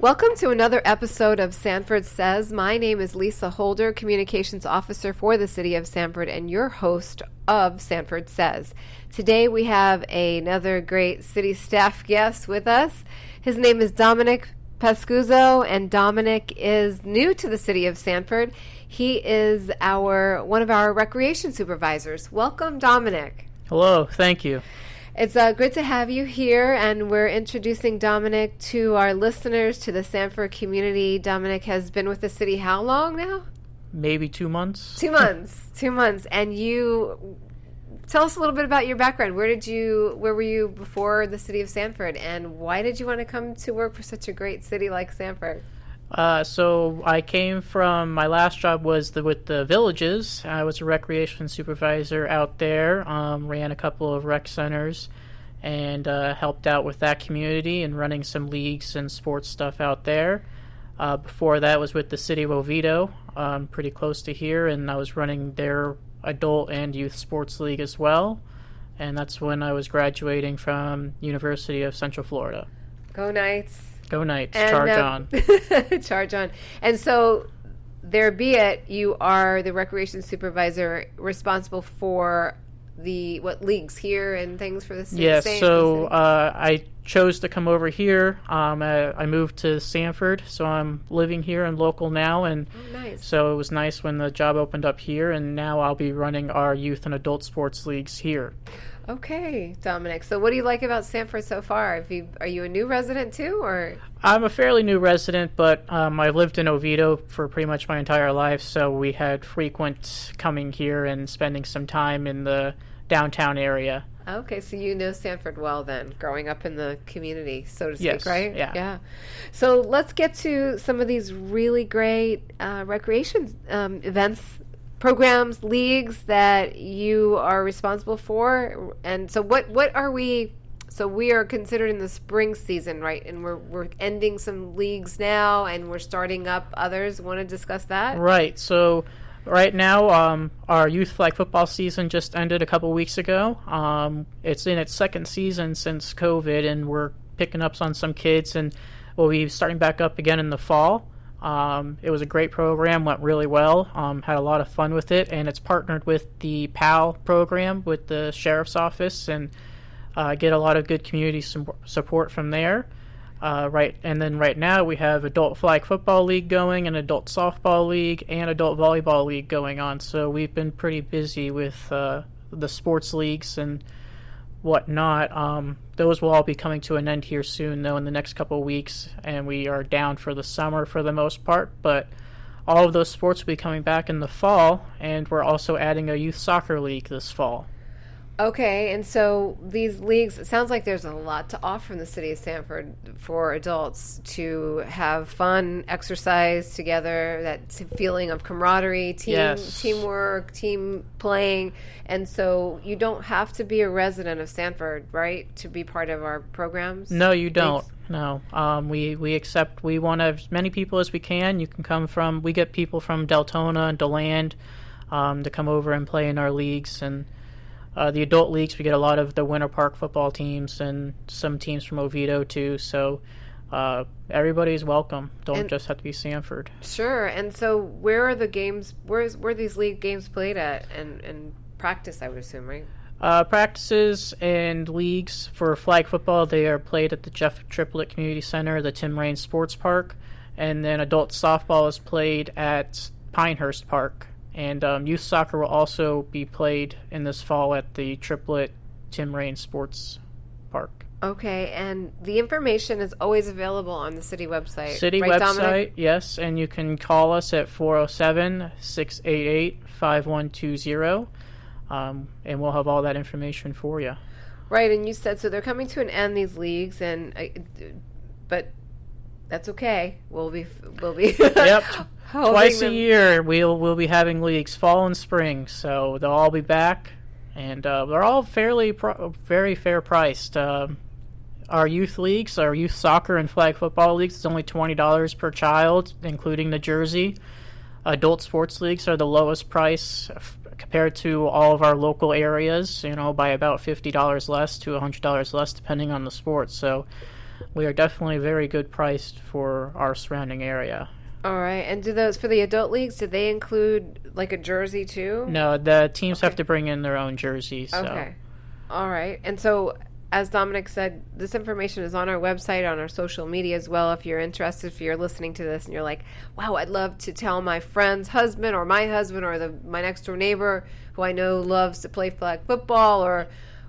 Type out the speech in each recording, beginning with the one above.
Welcome to another episode of Sanford Says. My name is Lisa Holder, Communications Officer for the City of Sanford and your host of Sanford Says. Today we have another great city staff guest with us. His name is Dominic Pascuzzo, and Dominic is new to the City of Sanford. He is one of our Recreation Supervisors. Welcome, Dominic. Hello, thank you. It's good to have you here, and we're introducing Dominic to our listeners, to the Sanford community. Dominic has been with the city how long now? Maybe 2 months. 2 months. 2 months. And you, tell us a little bit about your background. Where were you before the City of Sanford, and why did you want to come to work for such a great city like Sanford? So I came from, my last job was with the villages. I was a recreation supervisor out there, ran a couple of rec centers, and helped out with that community and running some leagues and sports stuff out there. Before that was with the City of Oviedo, pretty close to here, and I was running their adult and youth sports league as well. And that's when I was graduating from University of Central Florida. Go Knights. Go Knights. And, charge on. Charge on. And so, there be it, you are the recreation supervisor responsible for what leagues here and things for the city? Yes, so I chose to come over here. I moved to Sanford, so I'm living here and local now. And nice. So it was nice when the job opened up here, and now I'll be running our youth and adult sports leagues here. Okay, Dominic. So what do you like about Sanford so far? Are you a new resident too, or? I'm a fairly new resident, but I've lived in Oviedo for pretty much my entire life, so we had frequent coming here and spending some time in the downtown area. Okay, so you know Sanford well then, growing up in the community, so to speak, yes, right? Yeah. So let's get to some of these really great recreation events, programs, leagues that you are responsible for. And so what are we? So we are considered in the spring season, right? And we're ending some leagues now, and we're starting up others. Want to discuss that? Right. So right now, our youth flag football season just ended a couple weeks ago. It's in its second season since COVID, and we're picking up on some kids, and we'll be starting back up again in the fall. It was a great program, went really well, had a lot of fun with it, and it's partnered with the PAL program with the Sheriff's Office, and get a lot of good community support from there. And then right now we have Adult Flag Football League going, and Adult Softball League, and Adult Volleyball League going on, so we've been pretty busy with the sports leagues and whatnot. Those will all be coming to an end here soon, though, in the next couple of weeks, and we are down for the summer for the most part, but all of those sports will be coming back in the fall, and we're also adding a youth soccer league this fall. Okay, and so these leagues, it sounds like there's a lot to offer in the city of Sanford for adults to have fun, exercise together, that feeling of camaraderie, teamwork, team playing. And so you don't have to be a resident of Sanford, right, to be part of our programs? No, you don't. No. We want as many people as we can. You can come from, we get people from Deltona and DeLand to come over and play in our leagues, and the adult leagues, we get a lot of the Winter Park football teams and some teams from Oviedo too. So everybody's welcome. Don't just have to be Sanford. Sure. And so where are the games? Where these league games played at? And practice, I would assume, right? Practices and leagues for flag football, they are played at the Jeff Triplett Community Center, the Tim Raines Sports Park, and then adult softball is played at Pinehurst Park. And youth soccer will also be played in this fall at the Triplett Tim Raines Sports Park. Okay, and the information is always available on the city website. City right, website, Dominic? Yes, and you can call us at 407-688-5120, and we'll have all that information for you. Right, and you said, so they're coming to an end, these leagues, but that's okay. We'll be Yep. Twice a year we'll be having leagues, fall and spring, so they'll all be back, and they're all very fair priced. Our youth leagues, our youth soccer and flag football leagues, it's only $20 per child, including the jersey. Adult sports leagues are the lowest price compared to all of our local areas, by about $50 less to $100 less, depending on the sport. So we are definitely very good priced for our surrounding area. All right. And do those, for the adult leagues, do they include like a jersey too? No, the teams have to bring in their own jerseys. So. Okay. All right. And so, as Dominic said, this information is on our website, on our social media as well. If you're interested, if you're listening to this and you're like, wow, I'd love to tell my friend's husband or my husband or my next door neighbor who I know loves to play flag football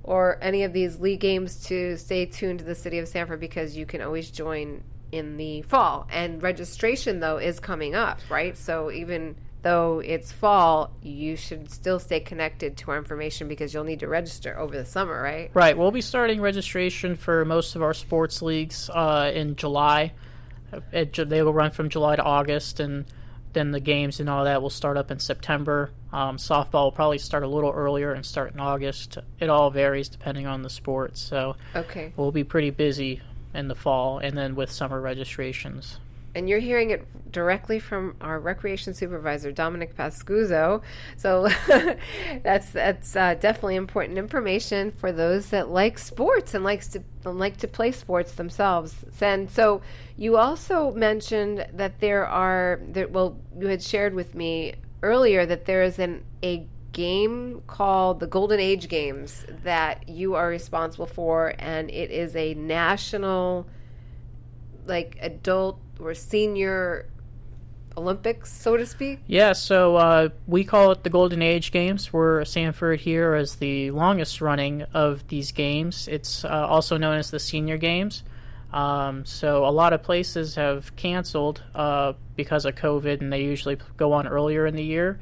or any of these league games, to stay tuned to the City of Sanford, because you can always join in the fall. And registration, though, is coming up, right? So even though it's fall, you should still stay connected to our information, because you'll need to register over the summer, right? Right. We'll be starting registration for most of our sports leagues in July. They will run from July to August, and then the games and all that will start up in September. Softball will probably start a little earlier and start in August. It all varies depending on the sport. So okay, we'll be pretty busy in the fall, and then with summer registrations. And you're hearing it directly from our Recreation Supervisor, Dominic Pascuzzo. So that's definitely important information for those that like sports and like to play sports themselves. And so you also mentioned that you had shared with me earlier that there is a game called the Golden Age Games that you are responsible for, and it is a national, like, adult or senior Olympics, so to speak? Yeah, so we call it the Golden Age Games. We're Sanford here as the longest running of these games. It's also known as the Senior Games. So a lot of places have canceled because of COVID, and they usually go on earlier in the year.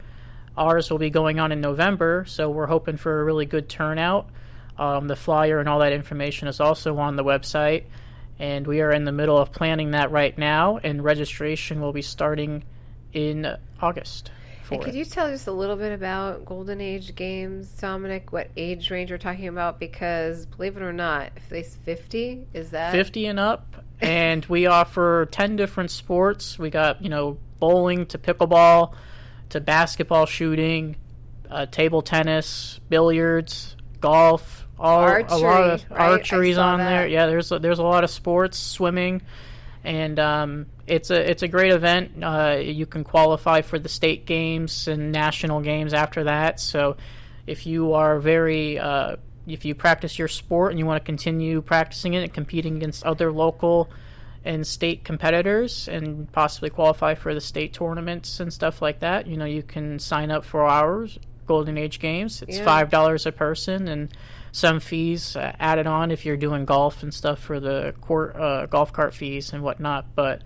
Ours will be going on in November, so we're hoping for a really good turnout. The flyer and all that information is also on the website. And we are in the middle of planning that right now, and registration will be starting in August. And could you tell us a little bit about Golden Age Games, Dominic, what age range we're talking about? Because, believe it or not, if they 50, is that? 50 and up, and we offer 10 different sports. We got, bowling to pickleball to basketball shooting, table tennis, billiards, golf. Archery, a lot of right? archery's on there. Yeah, there's a lot of sports, swimming, and it's a great event. You can qualify for the state games and national games after that. So if you are if you practice your sport and you want to continue practicing it and competing against other local and state competitors and possibly qualify for the state tournaments and stuff like that, you can sign up for ours, Golden Age Games. It's $5 a person, and some fees added on if you're doing golf and stuff for the golf cart fees and whatnot. But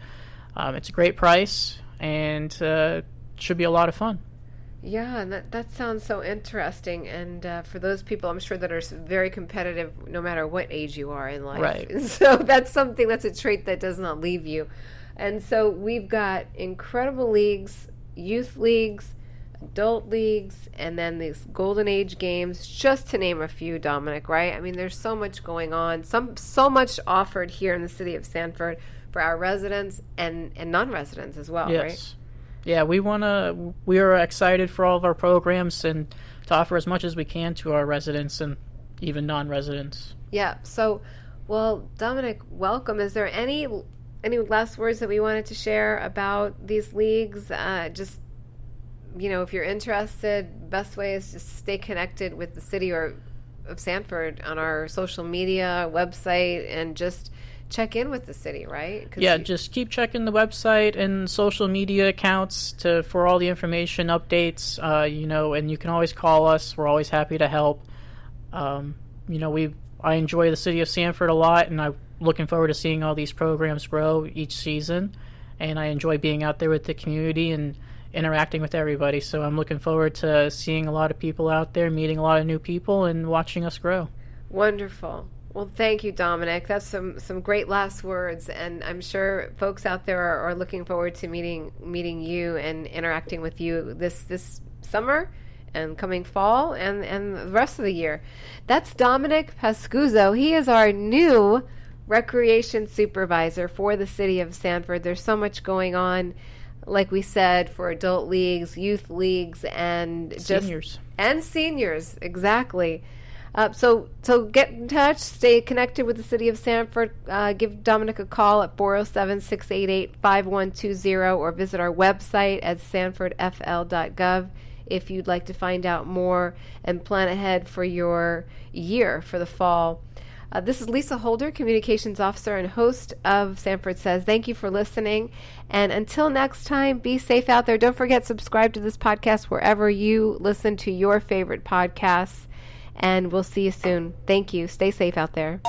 it's a great price, and should be a lot of fun. Yeah, and that sounds so interesting. And for those people, I'm sure, that are very competitive no matter what age you are in life. Right. So that's a trait that does not leave you. And so we've got incredible leagues, youth leagues, adult leagues, and then these Golden Age Games, just to name a few, Dominic, right? I mean, there's so much going on, so much offered here in the City of Sanford for our residents and non-residents as well, yes. Right? Yeah, we are excited for all of our programs and to offer as much as we can to our residents and even non-residents. Yeah, so, well, Dominic, welcome. Is there any last words that we wanted to share about these leagues? Just, if you're interested, best way is just stay connected with the City of Sanford on our social media, website, and just check in with the city, right? Yeah, just keep checking the website and social media accounts for all the information, updates, and you can always call us. We're always happy to help. I enjoy the City of Sanford a lot, and I'm looking forward to seeing all these programs grow each season, and I enjoy being out there with the community and interacting with everybody. So I'm looking forward to seeing a lot of people out there, meeting a lot of new people, and watching us grow. Wonderful. Well, thank you, Dominic. That's some great last words, and I'm sure folks out there are looking forward to meeting you and interacting with you this summer and coming fall and the rest of the year. That's Dominic Pascuzzo. He is our new Recreation Supervisor for the City of Sanford. There's so much going on, like we said, for adult leagues, youth leagues, and seniors. And seniors, exactly. So get in touch, stay connected with the City of Sanford. Give Dominic a call at 407-688-5120 or visit our website at sanfordfl.gov if you'd like to find out more and plan ahead for your year for the fall. This is Lisa Holder, Communications Officer and host of Sanford Says. Thank you for listening. And until next time, be safe out there. Don't forget, subscribe to this podcast wherever you listen to your favorite podcasts. And we'll see you soon. Thank you. Stay safe out there.